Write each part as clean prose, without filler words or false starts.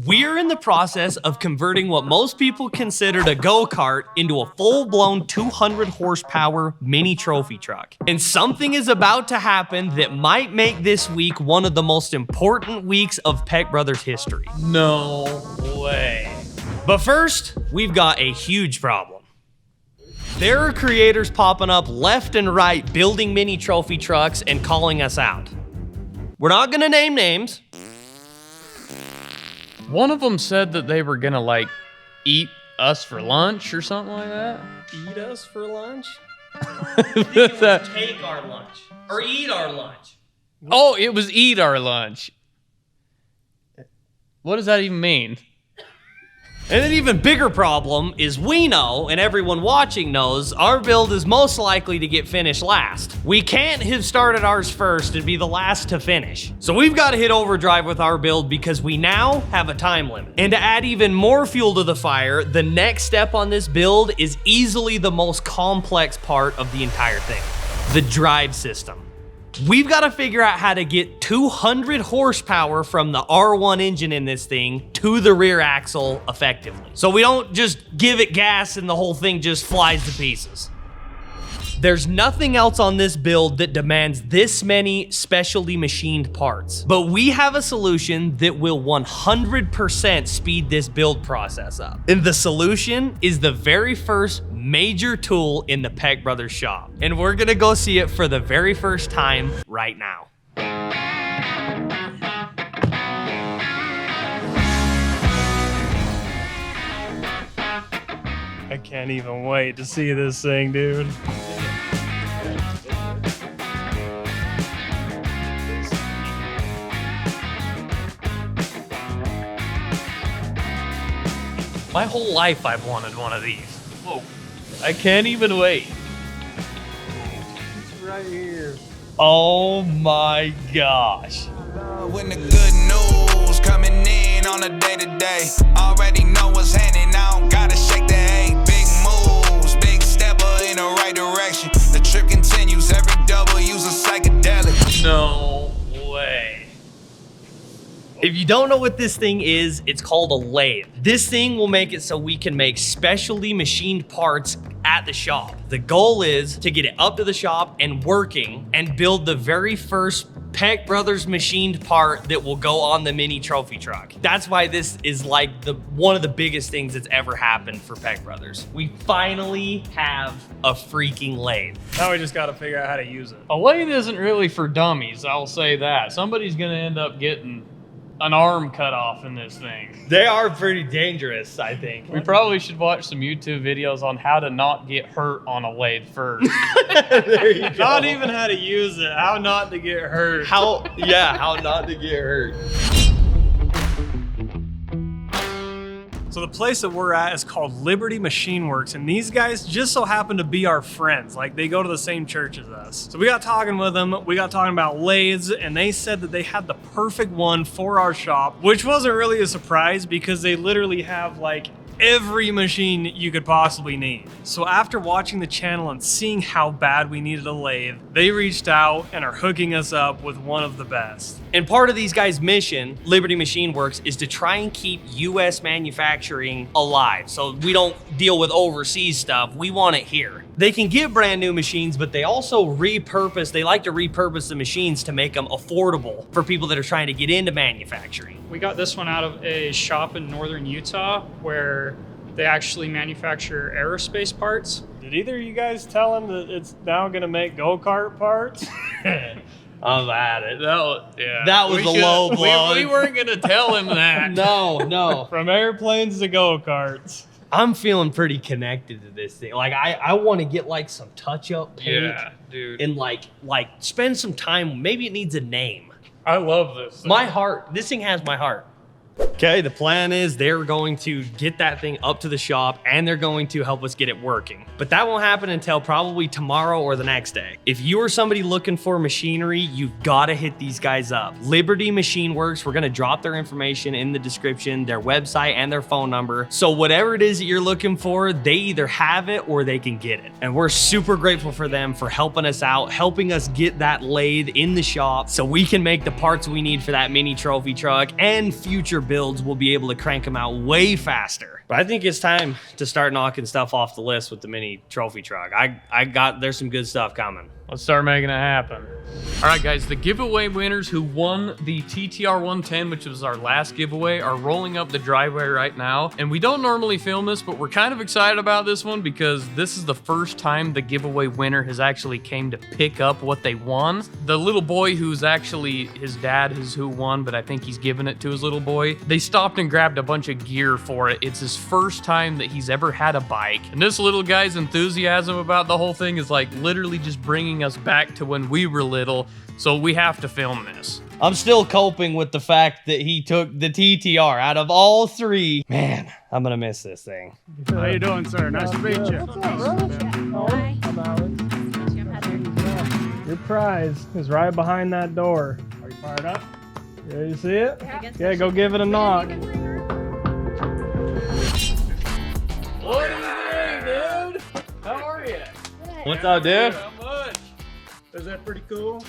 We're in the process of converting what most people considered a go-kart into a full-blown 200 horsepower mini trophy truck. And something is about to happen that might make this week one of the most important weeks of Peck Brothers history. No way. But first, we've got a huge problem. There are creators popping up left and right building mini trophy trucks and calling us out. We're not gonna name names. One of them said that they were gonna like eat us for lunch or something like that. Eat us for lunch? I think it was take our lunch or eat our lunch. Oh, it was eat our lunch. What does that even mean? And an even bigger problem is we know, and everyone watching knows, our build is most likely to get finished last. We can't have started ours first and be the last to finish. So we've got to hit overdrive with our build because we now have a time limit. And to add even more fuel to the fire, the next step on this build is easily the most complex part of the entire thing: the drive system. We've got to figure out how to get 200 horsepower from the R1 engine in this thing to the rear axle effectively. So we don't just give it gas and the whole thing just flies to pieces. There's nothing else on this build that demands this many specially machined parts, but we have a solution that will 100% speed this build process up. And the solution is the very first major tool in the Peck Brothers shop. And we're gonna go see it for the very first time right now. I can't even wait to see this thing, dude. My whole life I've wanted one of these. Whoa. I can't even wait. It's right here. Oh my gosh. When the good news coming in on a day-to-day, already know what's happening, I don't gotta shake the hay. Big moves, big stepper in the right direction. The trip continues, every W's a psychedelic. No way. If you don't know what this thing is, it's called a lathe. This thing will make it so we can make specially machined parts at the shop. The goal is to get it up to the shop and working and build the very first Peck Brothers machined part that will go on the mini trophy truck. That's why this is like one of the biggest things that's ever happened for Peck Brothers. We finally have a freaking lathe. Now we just gotta figure out how to use it. A lathe isn't really for dummies, I'll say that. Somebody's gonna end up getting an arm cut off in this thing. They are pretty dangerous, I think. We probably should watch some YouTube videos on how to not get hurt on a lathe first. There you go. Not even how to use it, how not to get hurt. How not to get hurt. So the place that we're at is called Liberty Machine Works, and these guys just so happen to be our friends. Like, they go to the same church as us. So we got talking with them, we got talking about lathes, and they said that they had the perfect one for our shop, which wasn't really a surprise because they literally have like every machine you could possibly need. So after watching the channel and seeing how bad we needed a lathe, they reached out and are hooking us up with one of the best. And part of these guys' mission, Liberty Machine Works, is to try and keep US manufacturing alive. So we don't deal with overseas stuff, we want it here. They can get brand new machines, but they also like to repurpose the machines to make them affordable for people that are trying to get into manufacturing. We got this one out of a shop in northern Utah where they actually manufacture aerospace parts. Did either of you guys tell him that it's now gonna make go-kart parts? I'm at it. That was a low blow. We weren't gonna tell him that. No. From airplanes to go-karts. I'm feeling pretty connected to this thing. Like I want to get like some touch-up paint. Yeah, dude. And like spend some time. Maybe it needs a name. I love this thing. My heart. This thing has my heart. Okay, the plan is they're going to get that thing up to the shop and they're going to help us get it working. But that won't happen until probably tomorrow or the next day. If you are somebody looking for machinery, you've got to hit these guys up. Liberty Machine Works, we're going to drop their information in the description, their website and their phone number. So whatever it is that you're looking for, they either have it or they can get it. And we're super grateful for them for helping us out, helping us get that lathe in the shop so we can make the parts we need for that mini trophy truck and future builds, we'll be able to crank them out way faster. But I think it's time to start knocking stuff off the list with the mini trophy truck. There's some good stuff coming. Let's start making it happen. All right, guys, the giveaway winners who won the TTR 110, which was our last giveaway, are rolling up the driveway right now. And we don't normally film this, but we're kind of excited about this one because this is the first time the giveaway winner has actually came to pick up what they won. The little boy who's actually, his dad is who won, but I think he's giving it to his little boy. They stopped and grabbed a bunch of gear for it. It's his first time that he's ever had a bike. And this little guy's enthusiasm about the whole thing is like literally just bringing us back to when we were little, so we have to film this. I'm still coping with the fact that he took the TTR out of all three. Man, I'm gonna miss this thing. How you doing, sir? Nice to meet you. Hi. I'm Alex. I'm Heather. Your prize is right behind that door. Are you fired up? You ready to see it? Yeah, go give it a knock. What are you doing, dude? How are you? What's up, dude? How much? Is that pretty cool?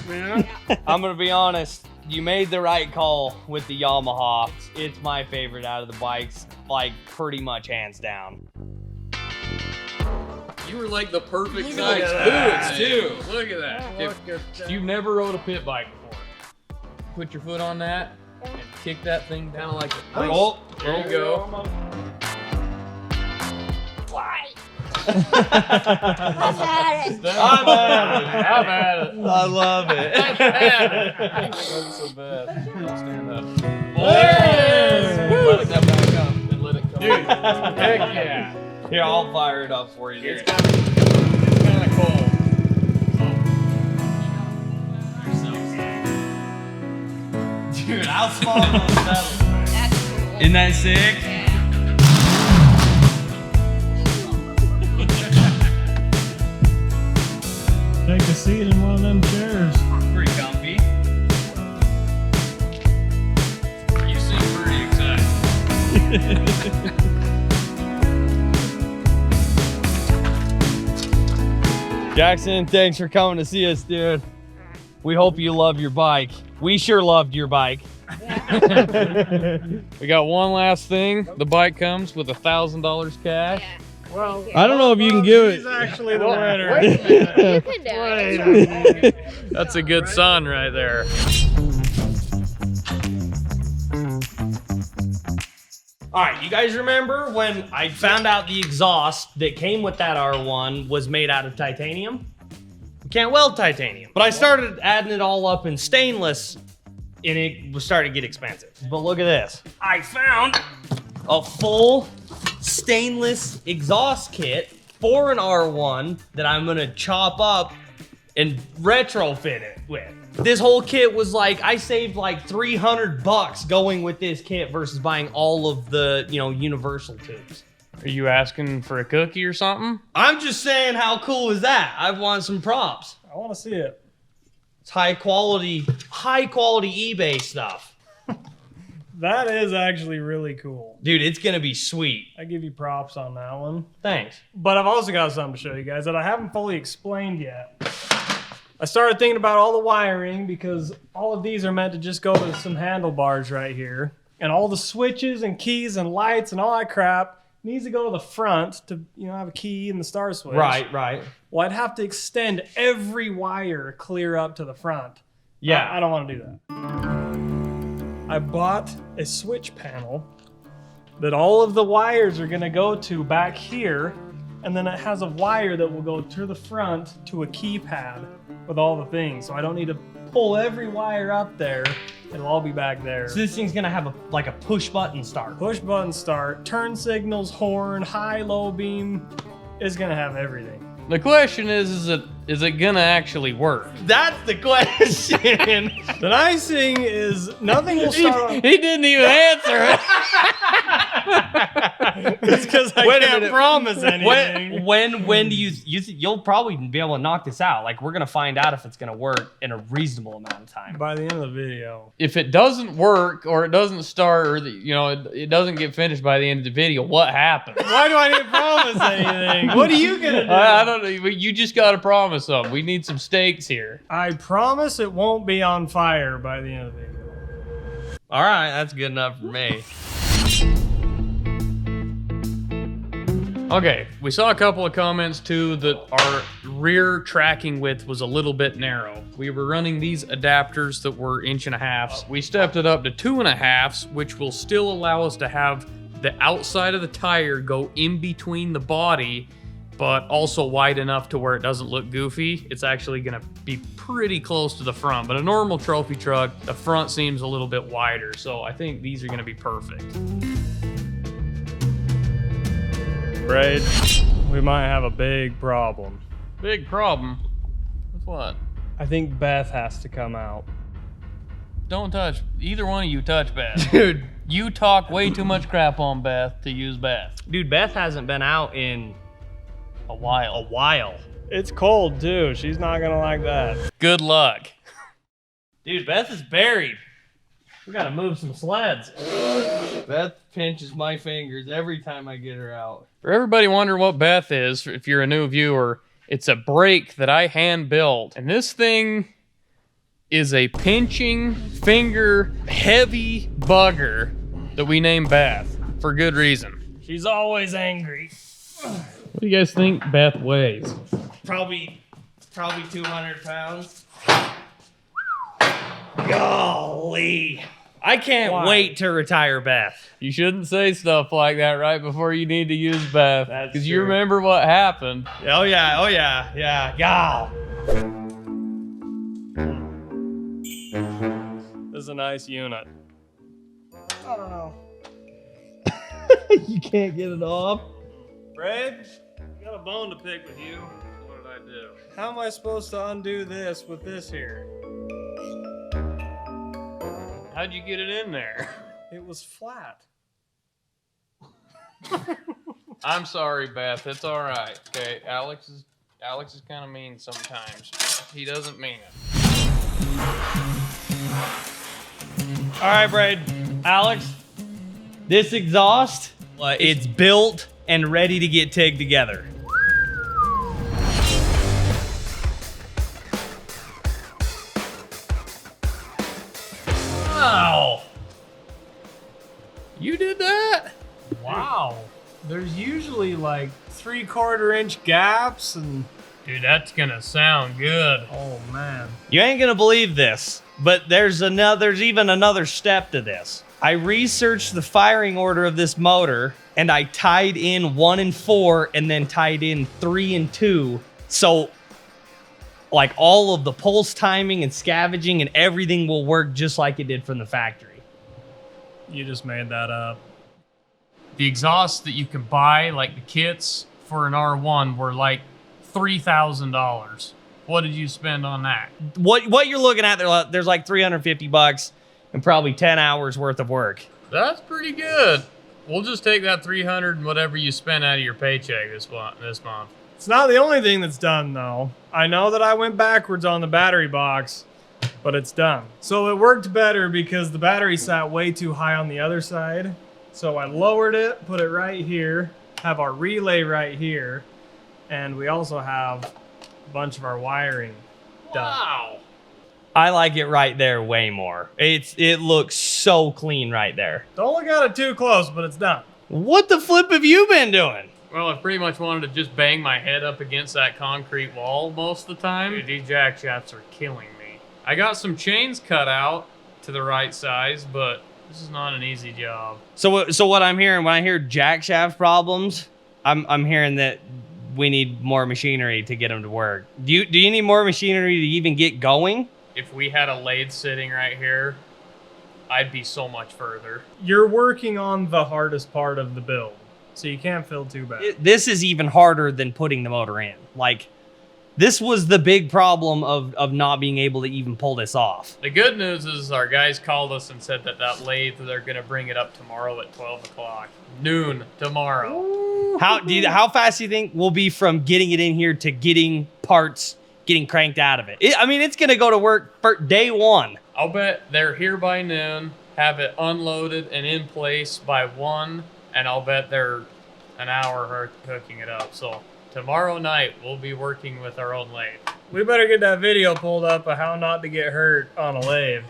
Yeah. I'm gonna be honest, you made the right call with the Yamaha. It's my favorite out of the bikes, like pretty much hands down. You were like the perfect Look size at boots, too. Look at that. If you've never rode a pit bike before, put your foot on that and kick that thing down like a Oh, there you go. I've had it. I'm at it. I love it. That's so bad. Stand up. Let it come back up and let it come. Dude, heck yeah. Here, I'll fire it up for you, dude. It's kind of cold. Dude, how small are those pedals? That's cool. Isn't that sick? Take a seat in one of them chairs. Pretty comfy. You seem pretty excited. Jackson, thanks for coming to see us, dude. We hope you love your bike. We sure loved your bike. We got one last thing. The bike comes with $1,000 cash. Yeah. Well, I don't know if you can give he's it. actually the winner. You can do it. That's a good son right there. All right, you guys remember when I found out the exhaust that came with that R1 was made out of titanium? You can't weld titanium. But I started adding it all up in stainless and it was starting to get expensive. But look at this. I found a full stainless exhaust kit for an R1 that I'm gonna chop up and retrofit it with. This whole kit was like, I saved like $300 going with this kit versus buying all of the, universal tubes. Are you asking for a cookie or something? I'm just saying, how cool is that? I want some props. I want to see it. It's high quality eBay stuff. That is actually really cool. Dude, it's gonna be sweet. I give you props on that one. Thanks. But I've also got something to show you guys that I haven't fully explained yet. I started thinking about all the wiring because all of these are meant to just go to some handlebars right here. And all the switches and keys and lights and all that crap needs to go to the front to, have a key and the star switch. Right. Well, I'd have to extend every wire clear up to the front. Yeah. I don't want to do that. I bought a switch panel that all of the wires are going to go to back here, and then it has a wire that will go to the front to a keypad with all the things. So I don't need to pull every wire up there. It'll all be back there. So this thing's gonna have a push button start. Push button start, turn signals, horn, high, low beam. It's going to have everything. The question is it gonna actually work? That's the question. The nice thing is nothing will start on... He didn't even answer it. It's because I Wait a can't minute. promise anything. When do you'll probably be able to knock this out? Like, we're gonna find out if it's gonna work in a reasonable amount of time. By the end of the video. If it doesn't work or it doesn't start or it doesn't get finished by the end of the video, what happens? Why do I need to promise anything? What are you gonna do? I don't know. You just gotta promise something. We need some stakes here. I promise it won't be on fire by the end of the video. All right, that's good enough for me. Okay, we saw a couple of comments too that our rear tracking width was a little bit narrow. We were running these adapters that were 1.5 inches. We stepped it up to 2.5 inches, which will still allow us to have the outside of the tire go in between the body, but also wide enough to where it doesn't look goofy. It's actually gonna be pretty close to the front, but a normal trophy truck, the front seems a little bit wider, so I think these are gonna be perfect. Braid, we might have a big problem. Big problem. With what? I think Beth has to come out. Don't touch, either one of you touch Beth. Dude. You talk way too much crap on Beth to use Beth. Dude, Beth hasn't been out in A while. It's cold too. She's not gonna like that. Good luck. Dude, Beth is buried. We gotta move some sleds. Beth pinches my fingers every time I get her out. For everybody wondering what Beth is, if you're a new viewer, it's a brake that I hand built. And this thing is a pinching finger heavy bugger that we named Beth for good reason. She's always angry. What do you guys think Beth weighs? Probably 200 pounds. Golly. I can't Why? wait to retire Beth. You shouldn't say stuff like that right before you need to use Beth. That's Because you true. remember what happened. Oh yeah. Gal. This is a nice unit. I don't know. You can't get it off. Braid, I got a bone to pick with you. What did I do? How am I supposed to undo this with this here? How'd you get it in there? It was flat. I'm sorry, Beth. It's all right. Okay, Alex is kind of mean sometimes. He doesn't mean it. All right, Braid. Alex, this exhaust, it's built and ready to get tagged together. Wow. You did that? Wow. There's usually like 3/4 inch gaps and Dude, that's gonna sound good. oh man. You ain't gonna believe this, but there's even another step to this. I researched the firing order of this motor and I tied in 1 and 4 and then tied in 3 and 2. So like all of the pulse timing and scavenging and everything will work just like it did from the factory. You just made that up. The exhausts that you can buy, like the kits for an R1, were like $3,000. What did you spend on that? What you're looking at, there's like $350 and probably 10 hours worth of work. That's pretty good. We'll just take that 300 and whatever you spent out of your paycheck this month. It's not the only thing that's done though. I know that I went backwards on the battery box, but it's done. So it worked better because the battery sat way too high on the other side. So I lowered it, put it right here, have our relay right here, and we also have a bunch of our wiring done. Wow. I like it right there way more. It looks so clean right there. Don't look at it too close, but it's done. What the flip have you been doing? Well, I pretty much wanted to just bang my head up against that concrete wall most of the time. Dude, these jack shafts are killing me. I got some chains cut out to the right size, but this is not an easy job. So what I'm hearing, when I hear jack shaft problems, I'm hearing that we need more machinery to get them to work. Do you need more machinery to even get going? If we had a lathe sitting right here, I'd be so much further. You're working on the hardest part of the build, so you can't feel too bad. This is even harder than putting the motor in. Like, this was the big problem of not being able to even pull this off. The good news is our guys called us and said that lathe, they're going to bring it up tomorrow at 12 o'clock. Noon tomorrow. How fast do you think we'll be from getting it in here to getting parts, getting cranked out of it? It's going to go to work for day one. I'll bet they're here by noon, have it unloaded and in place by 1, and I'll bet they're an hour hooking it up. So tomorrow night, we'll be working with our own lathe. We better get that video pulled up of how not to get hurt on a lathe.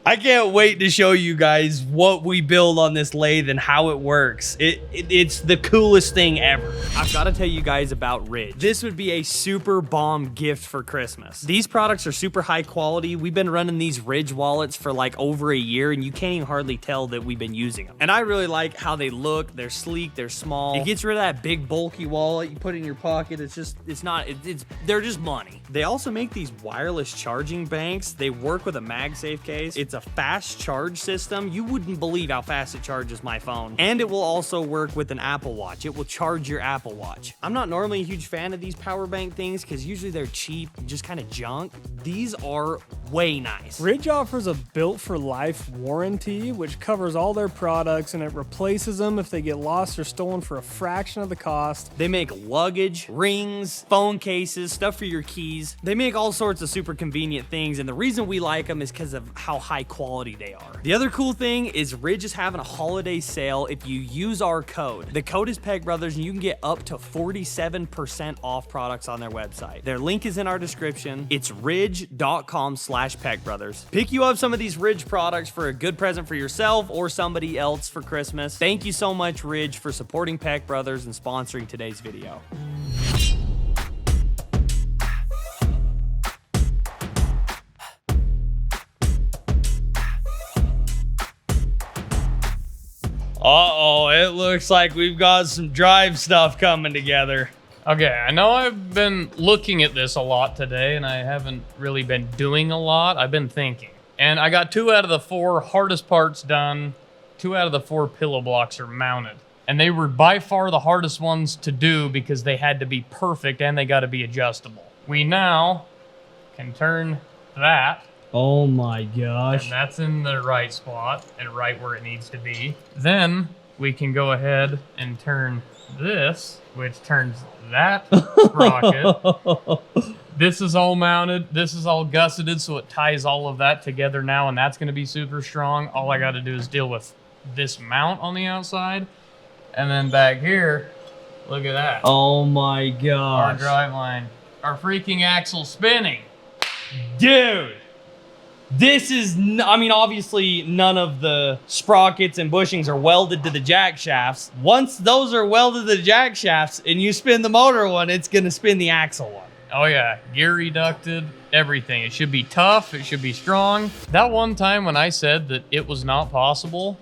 I can't wait to show you guys what we build on this lathe and how it works. It's the coolest thing ever. I've got to tell you guys about Ridge. This would be a super bomb gift for Christmas. These products are super high quality. We've been running these Ridge wallets for like over a year, and you can't even hardly tell that we've been using them. And I really like how they look. They're sleek, they're small. It gets rid of that big bulky wallet you put in your pocket. They're just money. They also make these wireless charging banks. They work with a MagSafe case. It's a fast charge system. You wouldn't believe how fast it charges my phone. And it will also work with an Apple Watch. It will charge your Apple Watch. I'm not normally a huge fan of these power bank things because usually they're cheap and just kind of junk. These are way nice. Ridge offers a built-for-life warranty, which covers all their products, and it replaces them if they get lost or stolen for a fraction of the cost. They make luggage, rings, phone cases, stuff for your keys. They make all sorts of super convenient things, and the reason we like them is because of how high quality they are. The other cool thing is Ridge is having a holiday sale if you use our code. The code is Peg Brothers, and you can get up to 47% off products on their website. Their link is in our description. It's ridge.com/Peg Brothers. Pick you up some of these Ridge products for a good present for yourself or somebody else for Christmas. Thank you so much, Ridge, for supporting Peg Brothers and sponsoring today's video. Uh-oh, it looks like we've got some drive stuff coming together. Okay, I know I've been looking at this a lot today, and I haven't really been doing a lot. I've been thinking. And I got 2 out of the 4 hardest parts done. 2 out of the 4 pillow blocks are mounted. And they were by far the hardest ones to do because they had to be perfect and they got to be adjustable. We now can turn that. Oh my gosh. And that's in the right spot and right where it needs to be. Then we can go ahead and turn this, which turns that sprocket. This is all mounted. This is all gusseted, so it ties all of that together now, and that's going to be super strong. All I got to do is deal with this mount on the outside. And then back here, look at that. Oh my Our gosh. driveline. Our freaking axle spinning. Dude. This is, obviously none of the sprockets and bushings are welded to the jack shafts. Once those are welded to the jack shafts and you spin the motor one, it's gonna spin the axle one. Oh yeah, gear reducted, everything. It should be tough, it should be strong. That one time when I said that it was not possible,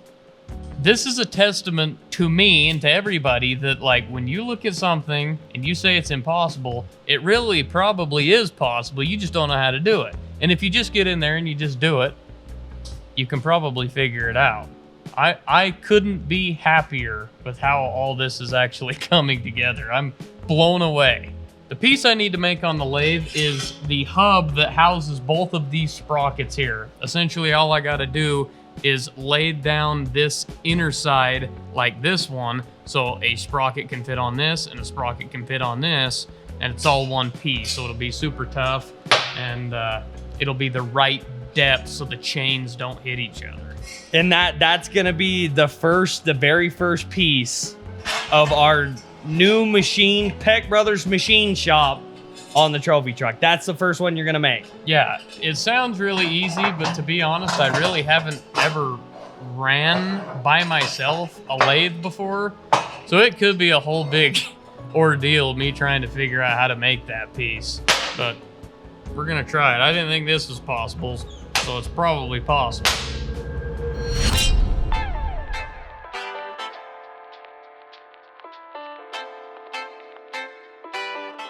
this is a testament to me and to everybody that, like, when you look at something and you say it's impossible, it really probably is possible. You just don't know how to do it. And if you just get in there and you just do it, you can probably figure it out. I couldn't be happier with how all this is actually coming together. I'm blown away. The piece I need to make on the lathe is the hub that houses both of these sprockets here. Essentially, all I gotta do is lay down this inner side like this one, so a sprocket can fit on this and a sprocket can fit on this, and it's all one piece, so it'll be super tough, and it'll be the right depth so the chains don't hit each other. And that's gonna be the very first piece of our new machine, Peck Brothers Machine Shop, on the trophy truck. That's the first one you're gonna make. Yeah, it sounds really easy, but to be honest, I really haven't ever ran by myself a lathe before, so it could be a whole big ordeal, me trying to figure out how to make that piece, but we're gonna try it. I didn't think this was possible, so it's probably possible.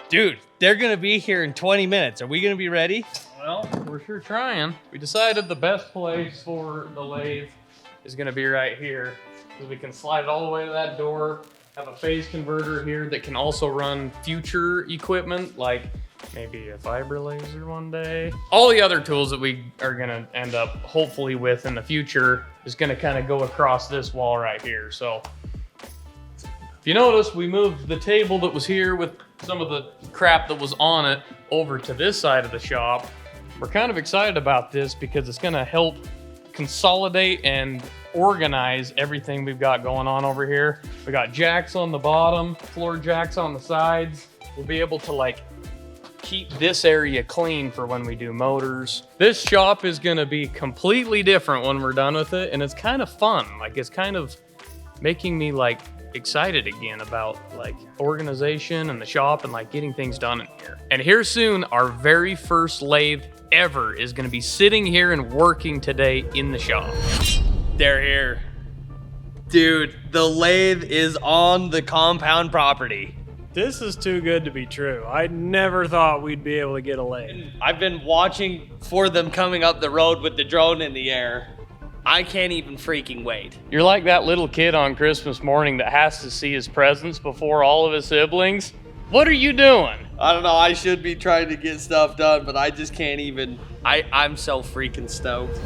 Dude, they're gonna be here in 20 minutes. Are we gonna be ready? Well, we're sure trying. We decided the best place for the lathe is gonna be right here, because we can slide it all the way to that door, have a phase converter here that can also run future equipment, like maybe a fiber laser one day. All the other tools that we are gonna end up hopefully with in the future is gonna kind of go across this wall right here. So if you notice, we moved the table that was here with some of the crap that was on it over to this side of the shop. We're kind of excited about this because it's gonna help consolidate and organize everything we've got going on over here. We got jacks on the bottom, floor jacks on the sides. We'll be able to like keep this area clean for when we do motors. This shop is gonna be completely different when we're done with it, and it's kind of fun. Like, it's kind of making me like excited again about like organization and the shop and like getting things done in here. And here soon, our very first lathe ever is gonna be sitting here and working today in the shop. They're here. Dude, the lathe is on the compound property. This is too good to be true. I never thought we'd be able to get a lathe. I've been watching for them coming up the road with the drone in the air. I can't even freaking wait. You're like that little kid on Christmas morning that has to see his presents before all of his siblings. What are you doing? I don't know, I should be trying to get stuff done, but I just can't even. I'm so freaking stoked.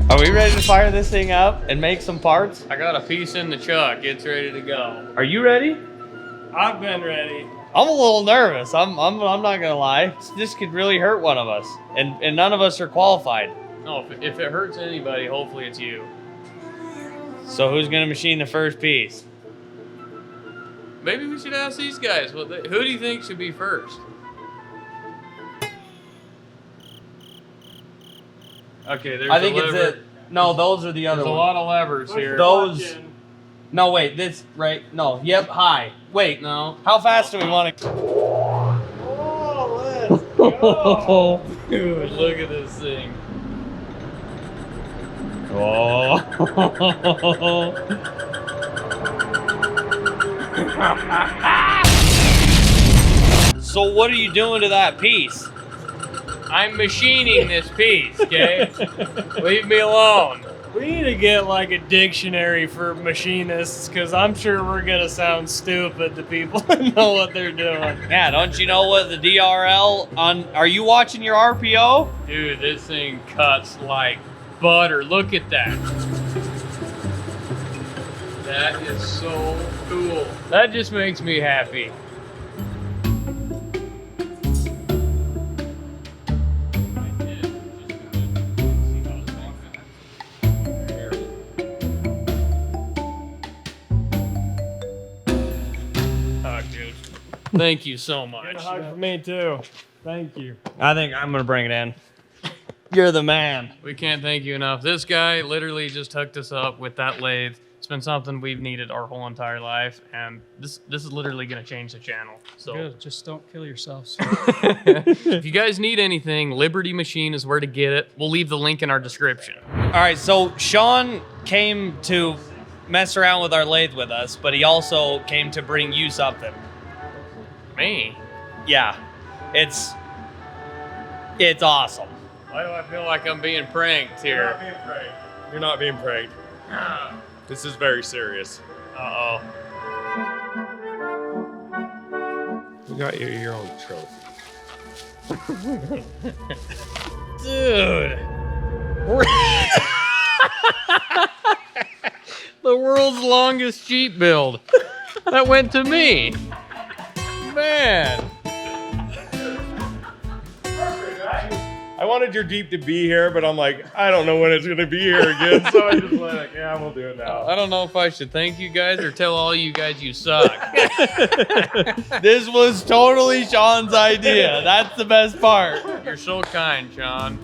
Are we ready to fire this thing up and make some parts? I got a piece in the chuck. It's ready to go. Are you ready? I've been ready. I'm a little nervous. I'm not gonna lie. This could really hurt one of us, and none of us are qualified. No, if it hurts anybody, hopefully it's you. So who's gonna machine the first piece? Maybe we should ask these guys. Who do you think should be first? Okay, there's I think a it's lever. it. No, those are the other There's a ones. lot of levers here. Those. No, wait. This right? No. Yep. High. Wait. No. How fast do we want to? Oh, let's go. Dude, look at this thing. Oh. So what are you doing to that piece? I'm machining this piece, okay? Leave me alone. We need to get like a dictionary for machinists, because I'm sure we're gonna sound stupid to people that know what they're doing. Yeah, don't you know what the DRL on? Are you watching your RPO? Dude, this thing cuts like butter. Look at that. That is so cool. That just makes me happy. Thank you so much. Get a hug for me too. Thank you. I think I'm gonna bring it in. You're the man. We can't thank you enough. This guy literally just hooked us up with that lathe. It's been something we've needed our whole entire life, and this is literally going to change the channel. So Good. Just don't kill yourselves. if you guys need anything, Liberty Machine is where to get it. We'll leave the link in our description. All right, so Sean came to mess around with our lathe with us, but he also came to bring you something. Me? Yeah, it's awesome. Why do I feel like I'm being pranked here? You're not being pranked. This is very serious. Uh-oh. You got your own trophy. Dude. The world's longest Jeep build. That went to me. Man. I wanted your Jeep to be here, but I'm like, I don't know when it's gonna be here again, so I just like, yeah, we'll do it now. I don't know if I should thank you guys or tell all you guys you suck. This was totally Sean's idea. That's the best part. You're so kind, Sean.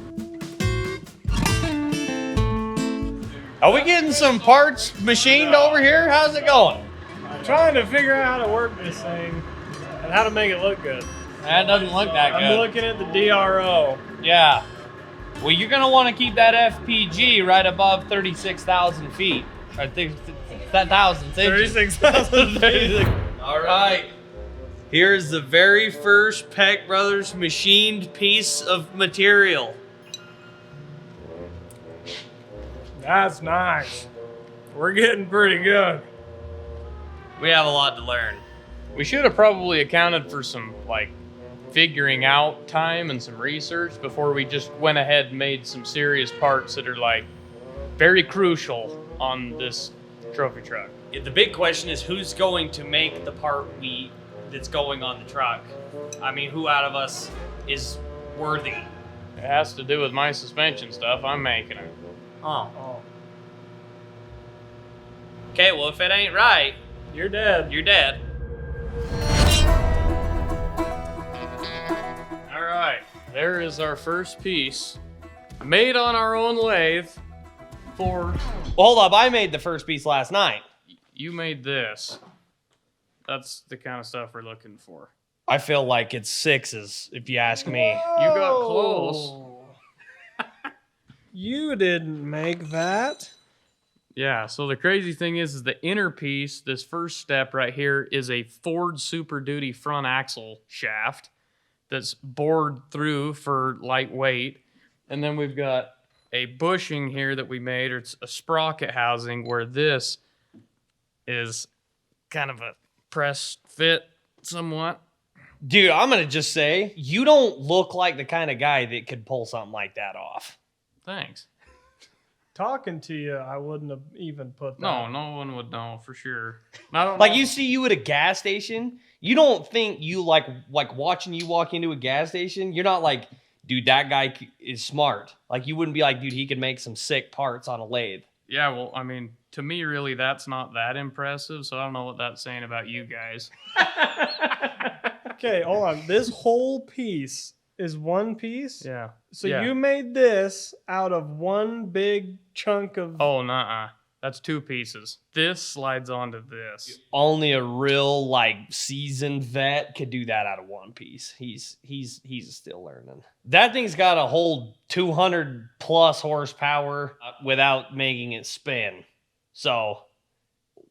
Are we getting some parts machined over here? How's it going? I'm trying to figure out how to work this thing and how to make it look good. That doesn't look that good. I'm looking at the DRO. Yeah. Well, you're going to want to keep that FPG right above 36,000 feet. Or 1,000 inches. 36,000 feet. All right. Here's the very first Peck Brothers machined piece of material. That's nice. We're getting pretty good. We have a lot to learn. We should have probably accounted for some, like, figuring out time and some research before we just went ahead and made some serious parts that are, like, very crucial on this trophy truck. The big question is who's going to make the part that's going on the truck? I mean, who out of us is worthy? It has to do with my suspension stuff. I'm making it. Oh. Okay, well, if it ain't right, You're dead. you're dead. All right, there is our first piece, made on our own lathe. Well, hold up, I made the first piece last night. You made this. That's the kind of stuff we're looking for. I feel like it's 6s, if you ask me. You got close. You didn't make that. Yeah, so the crazy thing is the inner piece, this first step right here, is a Ford Super Duty front axle shaft that's bored through for lightweight. And then we've got a bushing here that we made, or it's a sprocket housing, where this is kind of a press fit somewhat. Dude, I'm going to just say, you don't look like the kind of guy that could pull something like that off. Thanks. Talking to you, I wouldn't have even put that. No one would know for sure. I don't Like, know. you see you at a gas station, you don't think you like watching you walk into a gas station, you're not like, dude, that guy is smart. Like, you wouldn't be like, dude, he could make some sick parts on a lathe. Yeah, well, I mean, to me, really, that's not that impressive, so I don't know what that's saying about you guys. Okay, hold on. This whole piece is one piece? Yeah. So Yeah. you made this out of one big chunk of... Oh, nuh-uh. That's 2 pieces. This slides onto this. Only a real, like, seasoned vet could do that out of one piece. He's still learning. That thing's got a whole 200 plus horsepower without making it spin. So,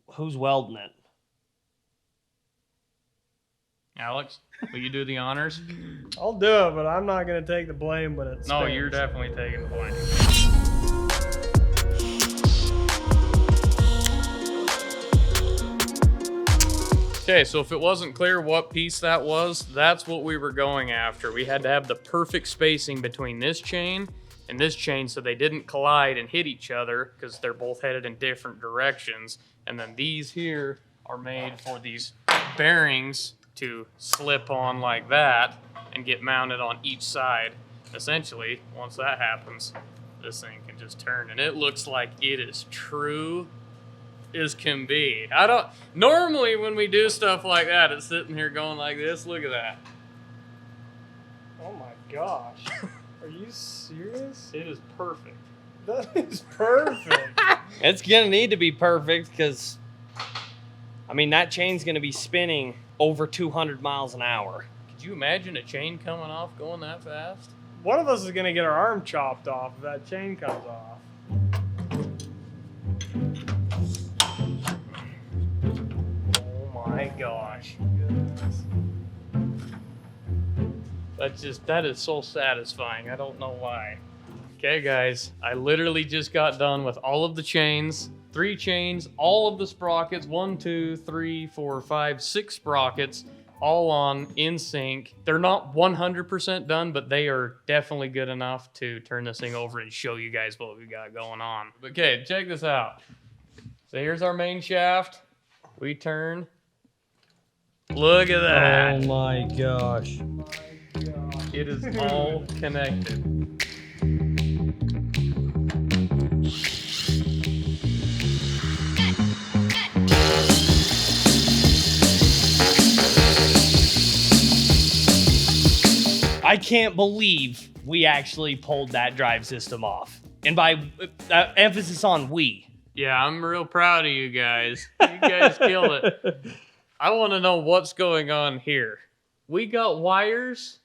who's welding it? Alex, will you do the honors? I'll do it, but I'm not going to take the blame when it's... No, you're definitely taking the blame. Okay, so if it wasn't clear what piece that was, that's what we were going after. We had to have the perfect spacing between this chain and this chain so they didn't collide and hit each other because they're both headed in different directions. And then these here are made for these bearings to slip on like that and get mounted on each side. Essentially, once that happens, this thing can just turn, and it looks like it is true as can be. Normally when we do stuff like that, it's sitting here going like this. Look at that. Oh my gosh. Are you serious? It is perfect. That is perfect. It's going to need to be perfect because, I mean, that chain's going to be spinning over 200 miles an hour. Could you imagine a chain coming off going that fast? One of us is going to get our arm chopped off if that chain comes off. Oh my gosh. That is so satisfying. I don't know why. Okay, guys, I literally just got done with all of the chains, 3 chains, all of the sprockets, 1, 2, 3, 4, 5, 6 sprockets, all on in sync. They're not 100% done, but they are definitely good enough to turn this thing over and show you guys what we got going on. Okay, check this out. So here's our main shaft. We turn. Look at that. Oh my gosh. It is all connected. I can't believe we actually pulled that drive system off. And by emphasis on we. Yeah, I'm real proud of you guys. You guys killed it. I want to know what's going on here. We got wires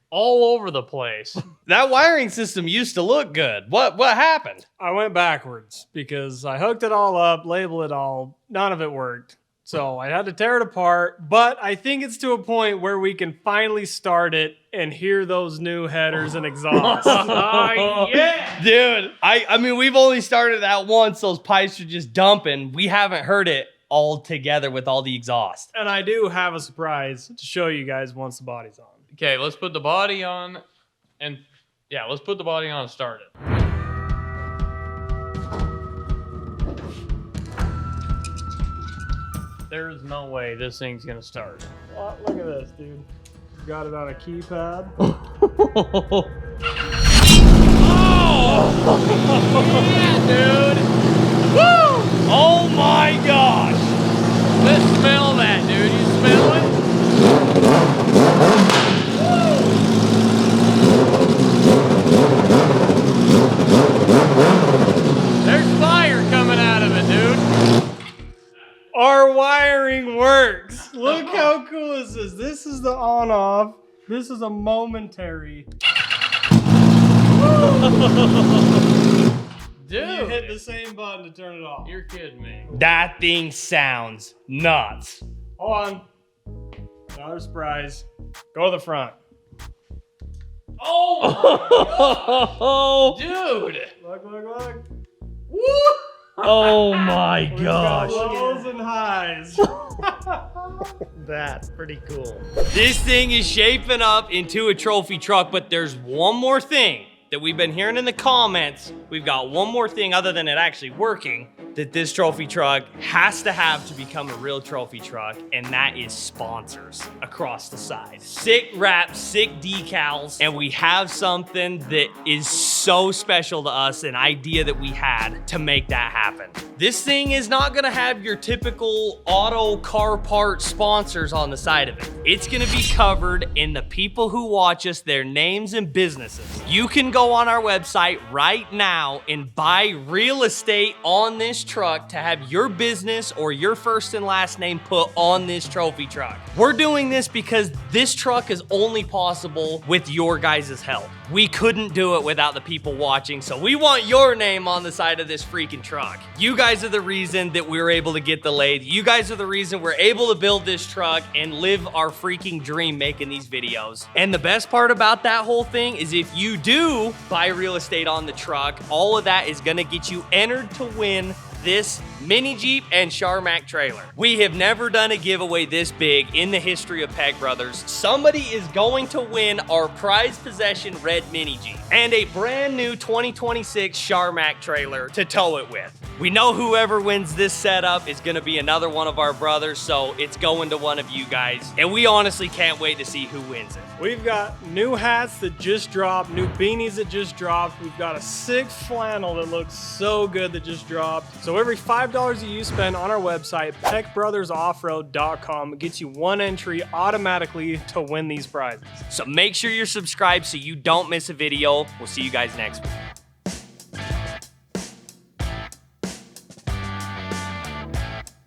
all over the place. That wiring system used to look good. What happened? I went backwards because I hooked it all up, labeled it all. None of it worked. So I had to tear it apart, but I think it's to a point where we can finally start it and hear those new headers and exhausts. Oh, yeah. Dude, I mean, we've only started that once. Those pipes are just dumping. We haven't heard it all together with all the exhaust. And I do have a surprise to show you guys once the body's on. Okay, let's put the body on and let's put the body on and start it. There's no way this thing's gonna start. Oh, look at this, dude. Got it on a keypad. Yeah, dude. Woo! Oh my gosh! Let's smell that, dude. You smell it? There's fire coming out of it, dude. Our wiring works. Look how cool is this. This is the on-off. This is a momentary. You hit Dude, the same button to turn it off. you're kidding me. That thing sounds nuts. Hold on. Another surprise. Go to the front. Oh, Dude. Look, look, look. oh my We've got gosh. lows and highs. That's pretty cool. This thing is shaping up into a trophy truck, but there's one more thing that we've been hearing in the comments. We've got one more thing other than it actually working that this trophy truck has to have to become a real trophy truck, and that is sponsors across the side. Sick wraps, sick decals, and we have something that is so special to us, an idea that we had to make that happen. This thing is not gonna have your typical auto car part sponsors on the side of it. It's gonna be covered in the people who watch us, their names and businesses. You can go on our website right now and buy real estate on this truck to have your business or your first and last name put on this trophy truck. We're doing this because this truck is only possible with your guys' help. We couldn't do it without the people watching, so we want your name on the side of this freaking truck. You guys are the reason that we were able to get the lathe. You guys are the reason we're able to build this truck and live our freaking dream making these videos. And the best part about that whole thing is if you do buy real estate on the truck, all of that is gonna get you entered to win this mini Jeep and Charmac trailer. We have never done a giveaway this big in the history of Peck Brothers. Somebody is going to win our prized possession red mini Jeep and a brand new 2026 Charmac trailer to tow it with. We know whoever wins this setup is gonna be another one of our brothers, so it's going to one of you guys. And we honestly can't wait to see who wins it. We've got new hats that just dropped, new beanies that just dropped. We've got a sick flannel that looks so good that just dropped. So every $5 that you spend on our website, peckbrothersoffroad.com, gets you one entry automatically to win these prizes. So make sure you're subscribed so you don't miss a video. We'll see you guys next week.